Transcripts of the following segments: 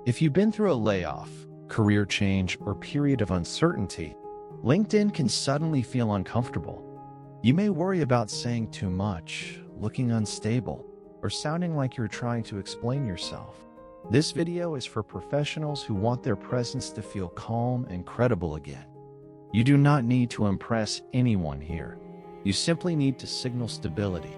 If you've been through a layoff, career change, or period of uncertainty, LinkedIn can suddenly feel uncomfortable. You may worry about saying too much, looking unstable, or sounding like you're trying to explain yourself. This video is for professionals who want their presence to feel calm and credible again. You do not need to impress anyone here. You simply need to signal stability.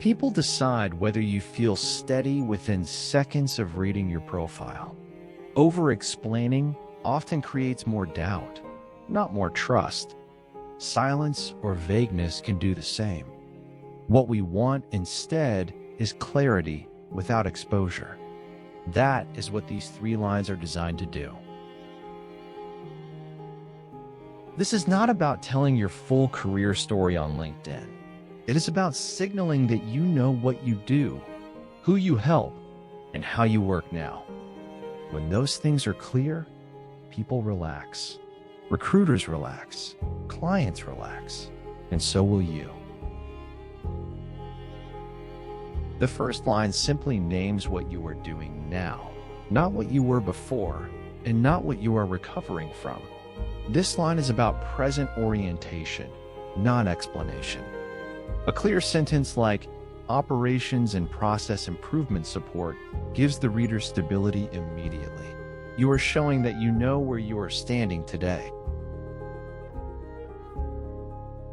People decide whether you feel steady within seconds of reading your profile. Over-explaining often creates more doubt, not more trust. Silence or vagueness can do the same. What we want instead is clarity without exposure. That is what these 3 lines are designed to do. This is not about telling your full career story on LinkedIn. It is about signaling that you know what you do, who you help, and how you work now. When those things are clear, people relax. Recruiters relax. Clients relax. And so will you. The first line simply names what you are doing now, not what you were before, and not what you are recovering from. This line is about present orientation, not explanation. A clear sentence like, operations and process improvement support, gives the reader stability immediately. You are showing that you know where you are standing today.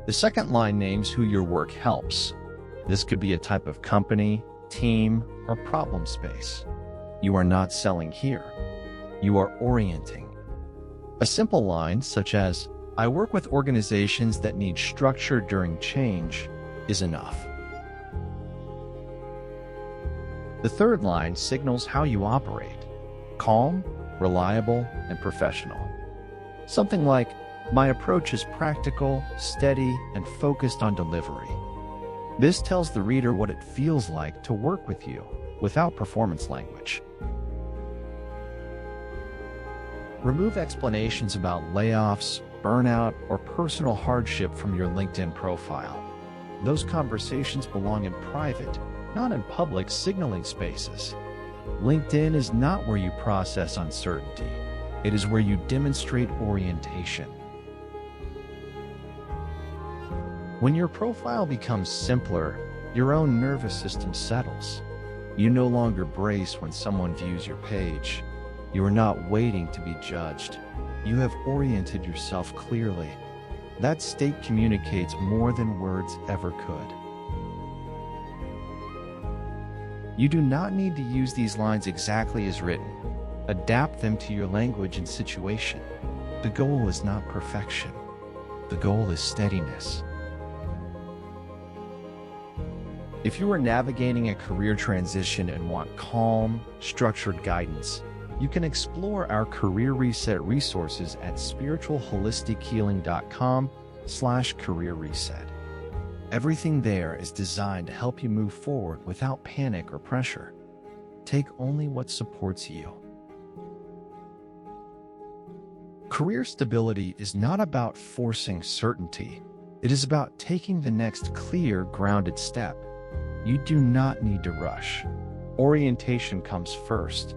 The second line names who your work helps. This could be a type of company, team, or problem space. You are not selling here. You are orienting. A simple line such as, I work with organizations that need structure during change, is enough. The third line signals how you operate. Calm, reliable, and professional. Something like, my approach is practical, steady, and focused on delivery. This tells the reader what it feels like to work with you without performance language. Remove explanations about layoffs, burnout, or personal hardship from your LinkedIn profile. Those conversations belong in private, not in public signaling spaces. LinkedIn is not where you process uncertainty. It is where you demonstrate orientation. When your profile becomes simpler, your own nervous system settles. You no longer brace when someone views your page. You are not waiting to be judged. You have oriented yourself clearly. That state communicates more than words ever could. You do not need to use these lines exactly as written. Adapt them to your language and situation. The goal is not perfection. The goal is steadiness. If you are navigating a career transition and want calm, structured guidance, you can explore our Career Reset resources at spiritualholistichealing.com/career reset. Everything there is designed to help you move forward without panic or pressure. Take only what supports you. Career stability is not about forcing certainty. It is about taking the next clear, grounded step. You do not need to rush. Orientation comes first.